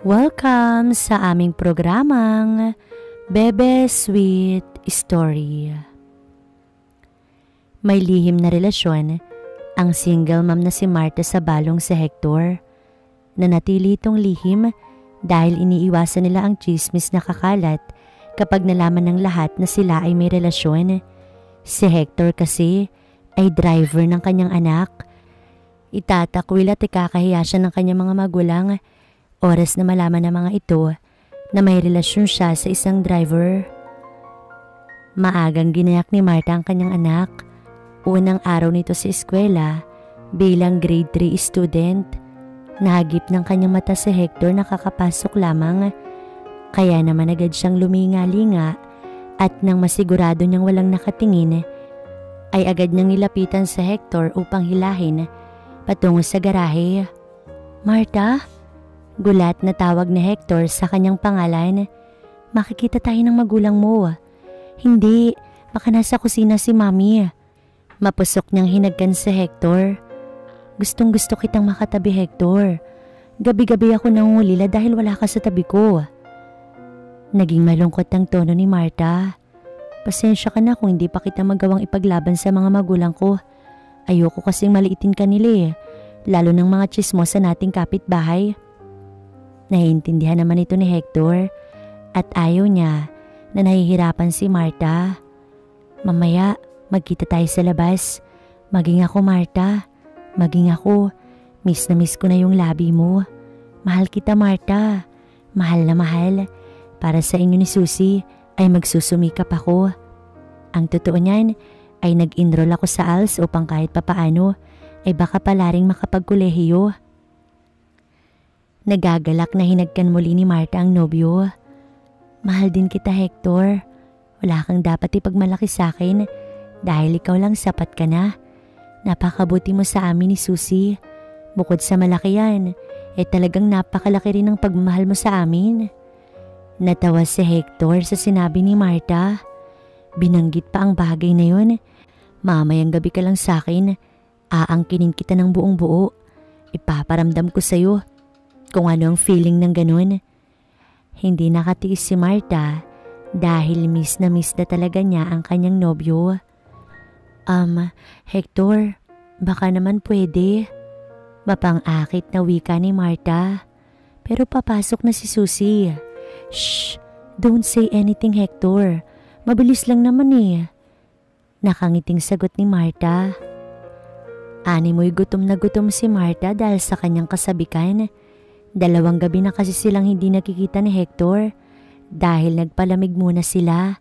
Welcome sa aming programang Bebe Sweet Story. May lihim na relasyon ang single mom na si Marta sa balong si Hector. Nanatili itong lihim dahil iniiwasan nila ang chismis na kakalat kapag nalaman ng lahat na sila ay may relasyon. Si Hector kasi ay driver ng kanyang anak. Itatakwil at ikakahiya siya ng kanyang mga magulang oras na malaman ng mga ito na may relasyon siya sa isang driver. Maagang ginayak ni Marta ang kanyang anak. Unang araw nito sa eskwela bilang grade 3 student. Nahagip ng kanyang mata si Hector na kakapasok lamang. Kaya naman agad siyang luminga-linga at nang masigurado niyang walang nakatingin ay agad niyang nilapitan sa Hector upang hilahin patungo sa garahe. "Marta?" Gulat na tawag ni Hector sa kanyang pangalan. "Makikita tayo ng magulang mo." "Hindi, baka nasa kusina si Mami." Mapusok niyang hinagkan si Hector. "Gustong gusto kitang makatabi, Hector. Gabi-gabi ako nangungulila dahil wala ka sa tabi ko." Naging malungkot ang tono ni Marta. "Pasensya ka na kung hindi pa kita magawang ipaglaban sa mga magulang ko. Ayoko kasing maliitin ka nila lalo ng mga chismosa nating kapitbahay." Naiintindihan naman ito ni Hector at ayaw niya na nahihirapan si Marta. "Mamaya magkita tayo sa labas. Maging ako, Marta. Maging ako. Miss na miss ko na yung labi mo. Mahal kita, Marta. Mahal na mahal. Para sa inyo ni Susie ay magsusumikap ako." Ang totoo niyan ay nag-enroll ako sa ALS upang kahit papaano ay baka pala ring makapagkolehiyo. Nagagalak na hinagkan muli ni Marta ang nobyo. "Mahal din kita, Hector. Wala kang dapat ipagmalaki sa akin dahil ikaw lang sapat ka na. Napakabuti mo sa amin ni Susie. Bukod sa malaki yan, talagang napakalaki rin ang pagmamahal mo sa amin." Natawa si Hector sa sinabi ni Marta. Binanggit pa ang bagay na yun. "Mamayang gabi ka lang sa akin. Aangkinin kita ng buong buo. Ipaparamdam ko sa'yo kung ano ang feeling ng ganun." Hindi nakatiis si Marta dahil miss na talaga niya ang kanyang nobyo. "Hector, baka naman pwede." Mapang-akit na wika ni Marta. Pero papasok na si Susie. "Shh! Don't say anything, Hector. Mabilis lang naman Nakangiting sagot ni Marta. Animoy gutom na gutom si Marta dahil sa kanyang kasabikan. 2 gabi na kasi silang hindi nakikita ni Hector dahil nagpalamig muna sila.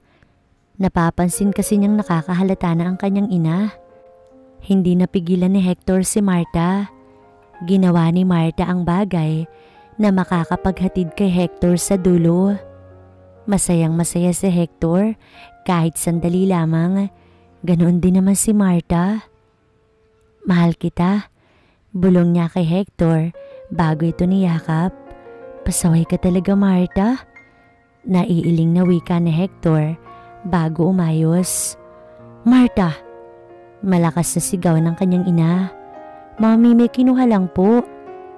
Napapansin kasi niyang nakakahalata na ang kanyang ina. Hindi napigilan ni Hector si Marta. Ginawa ni Marta ang bagay na makakapaghatid kay Hector sa dulo. Masayang masaya si Hector kahit sandali lamang. Ganoon din naman si Marta. "Mahal kita." Bulong niya kay Hector bago ito niyakap. "Pasaway ka talaga, Marta." Naiiling na wika ni Hector bago umayos. "Marta!" Malakas na sigaw ng kanyang ina. "Mami, may kinuha lang po."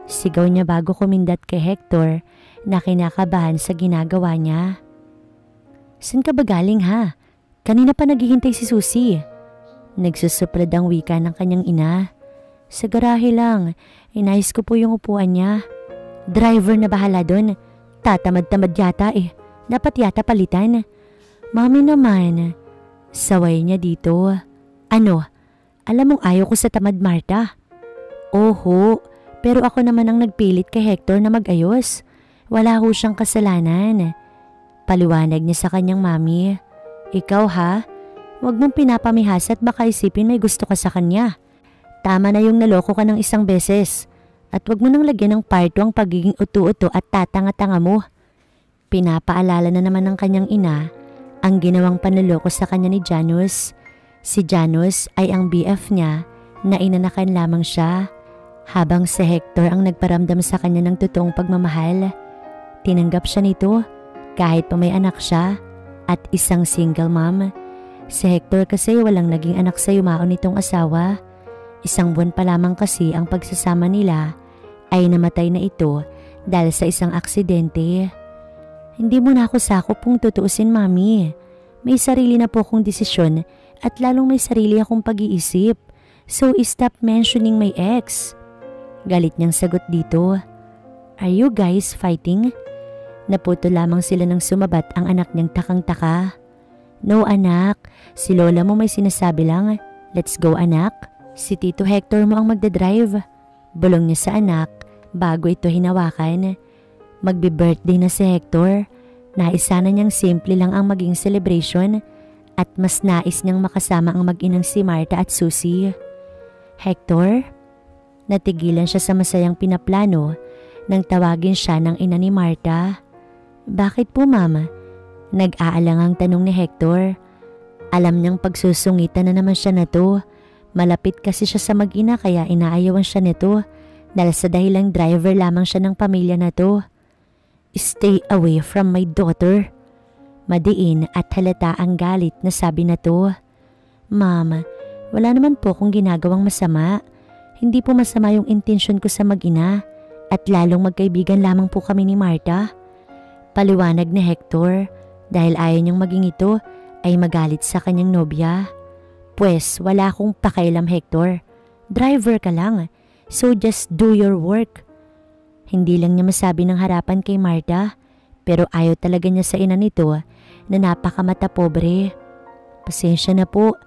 Sigaw niya bago kumindat kay Hector na kinakabahan sa ginagawa niya. "Saan ka ba galing ha? Kanina pa naghihintay si Susie." Nagsusuplad ang wika ng kanyang ina. "Sa garahe lang, inayos ko po yung upuan niya." "Driver na bahala doon. Tatamad-tamad yata Dapat yata palitan." "Mami naman." Saway niya dito. "Ano? Alam mong ayaw ko sa tamad, Marta." "Oho, pero ako naman ang nagpilit kay Hector na mag-ayos. Wala ho siyang kasalanan." Paliwanag niya sa kanyang mami. "Ikaw ha? Huwag mong pinapamihas at baka isipin may gusto ka sa kanya. Tama na yung naloko ka ng 1 beses. At huwag mo nang lagyan ng part 2 ang pagiging utu-uto at tatanga-tanga mo." Pinapaalala na naman ng kanyang ina ang ginawang panloloko sa kanya ni Janus. Si Janus ay ang BF niya na inanakan lamang siya, habang si Hector ang nagparamdam sa kanya ng totoong pagmamahal. Tinanggap siya nito kahit pa may anak siya at isang single mom. Si Hector kasi walang naging anak sa yumaon nitong asawa. 1 buwan pa lamang kasi ang pagsasama nila ay namatay na ito dahil sa isang aksidente. Hindi mo na ako sakop kung tutuusin, Mami. May sarili na po akong desisyon at lalong may sarili akong pag-iisip. So stop mentioning my ex. Galit niyang sagot dito. Are you guys fighting? Naputo lamang sila nang sumabat ang anak niyang takang-taka. No anak, si lola mo may sinasabi lang. Let's go anak. Si Tito Hector mo ang magdadrive. Bulong niya sa anak bago ito hinawakan. Magbe-birthday na si Hector. Nais sana niyang simple lang ang maging celebration at mas nais niyang makasama ang mag-inang si Marta at Susie. Hector? Natigilan siya sa masayang pinaplano nang tawagin siya ng ina ni Marta. Bakit po, Mama? Nag-aalangang tanong ni Hector. Alam niyang pagsusungitan na naman siya na to. Malapit kasi siya sa mag-ina kaya inaayawan siya nito dahil sa dahilang driver lamang siya ng pamilya na to. Stay away from my daughter. Madiin at halata ang galit na sabi na to. Mama, wala naman po akong ginagawang masama. Hindi po masama yung intensyon ko sa mag-ina at lalong magkaibigan lamang po kami ni Marta. Paliwanag ni Hector dahil ayaw niyang maging ito ay magalit sa kanyang nobya. Pwes wala akong pakialam, Hector. Driver ka lang, so just do your work. Hindi lang niya masabi ng harapan kay Marta pero ayaw talaga niya sa ina nito na napakamata pobre. Pasensya na po,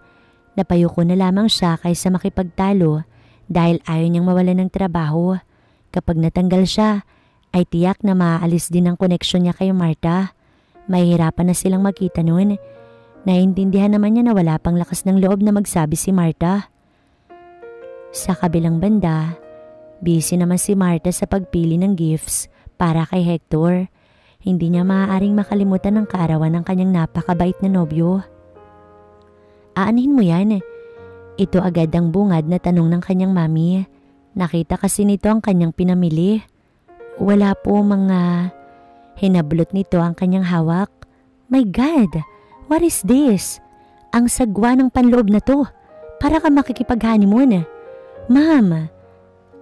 napayuko na lamang siya kaysa makipagtalo dahil ayaw niyang mawalan ng trabaho. Kapag natanggal siya ay tiyak na maaalis din ang koneksyon niya kay Marta. Mahihirapan na silang magkita noon. Naiintindihan naman niya na wala pang lakas ng loob na magsabi si Marta. Sa kabilang banda, busy naman si Marta sa pagpili ng gifts para kay Hector. Hindi niya maaaring makalimutan ang kaarawan ng kanyang napakabait na nobyo. Aanhin mo yan? Ito agad ang bungad na tanong ng kanyang mami. Nakita kasi nito ang kanyang pinamili. Wala po mga... Hinablot nito ang kanyang hawak. My God! What is this? Ang sagwa ng panloob na to. Para ka makikipag-honeymoon. Ma'am!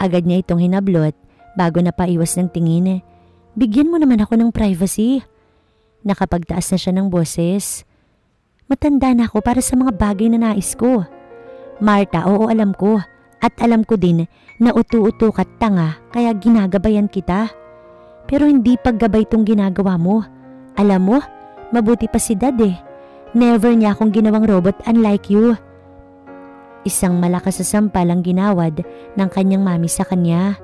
Agad niya itong hinablot bago napaiwas ng tingin. Bigyan mo naman ako ng privacy. Nakapagtaas na siya ng boses. Matanda na ako para sa mga bagay na nais ko. Marta, oo alam ko. At alam ko din na utu-utu ka't tanga kaya ginagabayan kita. Pero hindi paggabay tong ginagawa mo. Alam mo, mabuti pa si Dad eh. Never niya akong ginawang robot unlike you. Isang malakas na sampal ang ginawad ng kanyang mami sa kanya.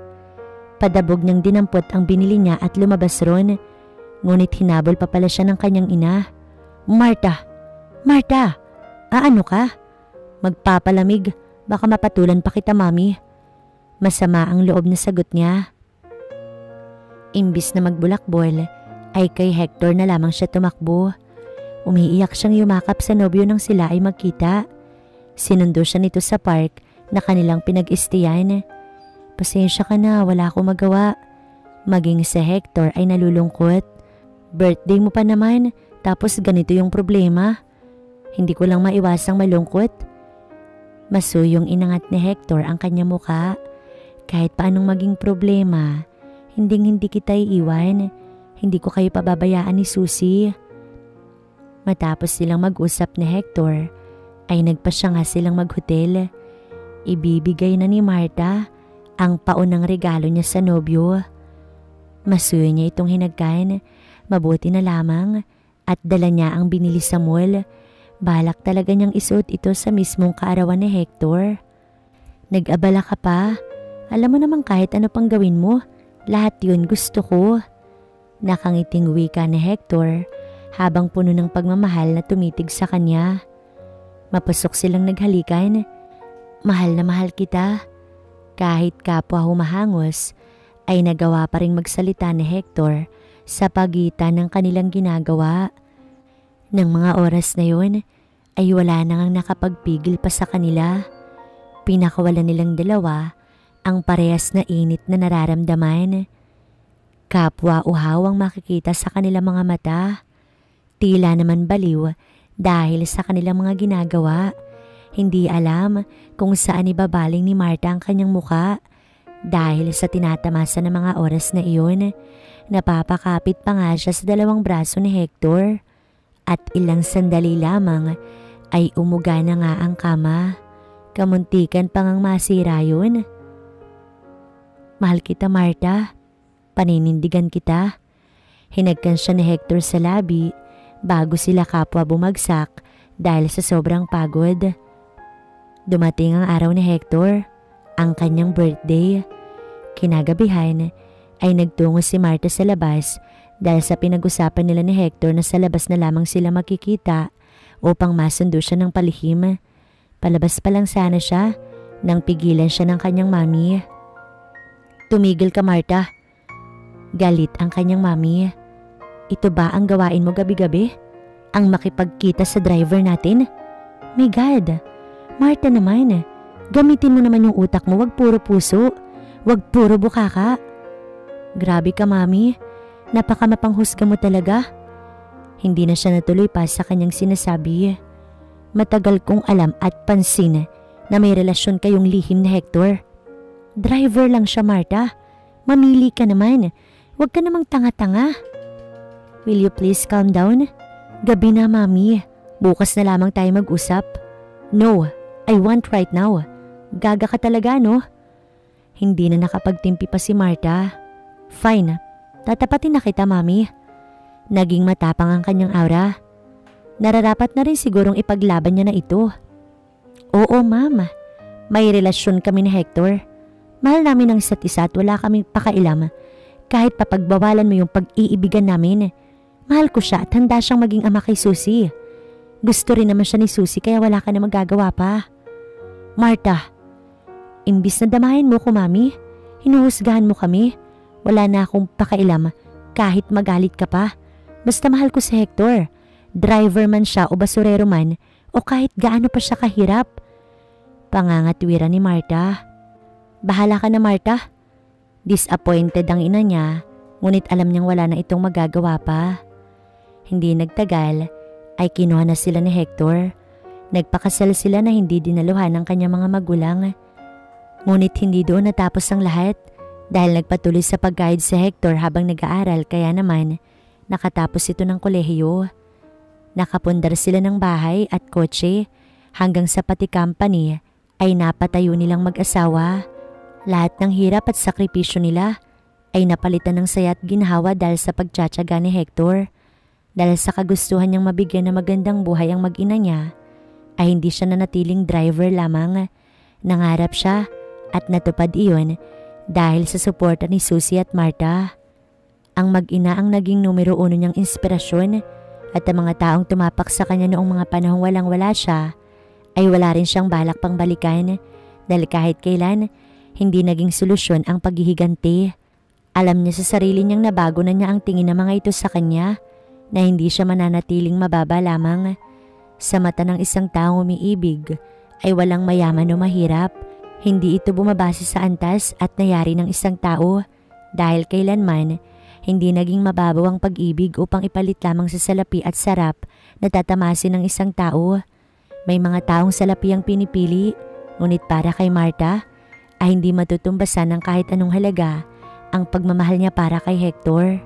Padabog niyang dinampot ang binili niya at lumabas ron. Ngunit hinabol pa pala siya ng kanyang ina. Marta! Marta! Ano ka? Magpapalamig. Baka mapatulan pa kita, Mami. Masama ang loob na sagot niya. Imbis na magbulakbol, ay kay Hector na lamang siya tumakbo. Umiiyak siyang yumakap sa nobyo nang sila ay magkita. Sinundo siya nito sa park na kanilang pinag-istiyan. Pasensya ka na, wala akong magawa. Maging si Hector ay nalulungkot. Birthday mo pa naman, tapos ganito yung problema. Hindi ko lang maiwasang malungkot. Masuyong inangat ni Hector ang kanya muka. Kahit paanong maging problema, hindi kita iiwan. Hindi ko kayo pababayaan ni Susie. Matapos silang mag-usap ni Hector, ay nagpasya nga silang maghotel. Ibibigay na ni Marta ang paunang regalo niya sa nobyo. Masuyo niya itong hinagkan, mabuti na lamang at dala niya ang binili sa mall. Balak talaga niyang isuot ito sa mismong kaarawan ni Hector. Nag-abala ka pa? Alam mo naman kahit ano pang gawin mo, lahat yun gusto ko. Nakangiting wika ni Hector habang puno ng pagmamahal na tumitig sa kanya. Mapasok silang naghalikan. Mahal na mahal kita. Kahit kapwa humahangos, ay nagawa pa ring magsalita ni Hector sa pagitan ng kanilang ginagawa. Nang mga oras na yun, ay wala nang nakapagpigil pa sa kanila. Pinakawalan nilang dalawa ang parehas na init na nararamdaman. Kapwa uhaw ang makikita sa kanilang mga mata. Tila naman baliw dahil sa kanilang mga ginagawa. Hindi alam kung saan ibabaling ni Marta ang kanyang muka Dahil sa tinatamasa ng mga oras na iyon, napapakapit pa nga siya sa dalawang braso ni Hector at ilang sandali lamang ay umuga na nga ang kama. Kamuntikan pa ngang masira yun. Mahal kita, Marta. Paninindigan kita. Hinagkan siya ni Hector sa labi bago sila kapwa bumagsak dahil sa sobrang pagod. Dumating ang araw ni Hector, ang kanyang birthday. Kinagabihan ay nagtungo si Marta sa labas dahil sa pinag-usapan nila ni Hector na sa labas na lamang sila makikita upang masundo siya ng palihim. Palabas pa lang sana siya nang pigilan siya ng kanyang mami. Tumigil ka, Marta. Galit ang kanyang mami. Ito ba ang gawain mo gabi-gabi? Ang makipagkita sa driver natin? My God, Marta naman, gamitin mo naman yung utak mo, wag puro puso. Wag puro bukaka. Grabe ka, mami. Napakamapanghusga mo talaga. Hindi na siya natuloy pa sa kanyang sinasabi. Matagal kong alam at pansin na may relasyon kayong lihim ni Hector. Driver lang siya, Marta. Mamili ka naman. Wag ka namang tanga-tanga. Will you please calm down? Gabi na, mami. Bukas na lamang tayo mag-usap. No, I want right now. Gaga ka talaga, no? Hindi na nakapagtimpi pa si Marta. Fine, tatapatin na kita, mami. Naging matapang ang kanyang aura. Nararapat na rin sigurong ipaglaban niya na ito. Oo, ma'am. May relasyon kami ni Hector. Mahal namin ang isa't isa at wala kaming pakailam. Kahit papagbawalan mo yung pag-iibigan namin, mahal ko siya at handa siyang maging ama kay Susie. Gusto rin naman siya ni Susie kaya wala ka na magagawa pa. Marta, imbis na damahin mo ko, mami, hinuhusgahan mo kami. Wala na akong pakailam kahit magalit ka pa. Basta mahal ko si Hector. Driver man siya o basurero man o kahit gaano pa siya kahirap. Pangangatwiran ni Marta. Bahala ka na, Marta. Disappointed ang ina niya, ngunit alam niyang wala na itong magagawa pa. Hindi nagtagal ay kinuha na sila ni Hector. Nagpakasal sila na hindi dinaluhan ng kanyang mga magulang. Ngunit hindi doon natapos ang lahat dahil nagpatuloy sa pag-guide si Hector habang nag-aaral kaya naman nakatapos ito ng kolehiyo. Nakapundar sila ng bahay at kotse hanggang sa pati company ay napatayo nilang mag-asawa. Lahat ng hirap at sakripisyo nila ay napalitan ng saya at ginhawa dahil sa pagtsatsaga ni Hector. Dahil sa kagustuhan niyang mabigyan ng magandang buhay ang mag-ina niya, ay hindi siya nanatiling driver lamang. Nangarap siya at natupad iyon dahil sa suporta ni Susie at Marta. Ang mag-ina ang naging numero uno niyang inspirasyon at ang mga taong tumapak sa kanya noong mga panahong walang-wala siya ay wala rin siyang balak pang balikan dahil kahit kailan hindi naging solusyon ang paghihiganti. Alam niya sa sarili niyang nabago na niya ang tingin ng mga ito sa kanya na hindi siya mananatiling mababa lamang. Sa mata ng isang taong umiibig ay walang mayaman o mahirap. Hindi ito bumabase sa antas at nayari ng isang tao dahil kailanman hindi naging mababaw ang pag-ibig upang ipalit lamang sa salapi at sarap na tatamasin ng isang tao. May mga taong salapi ang pinipili, ngunit para kay Marta ay hindi matutumbasan ng kahit anong halaga ang pagmamahal niya para kay Hector.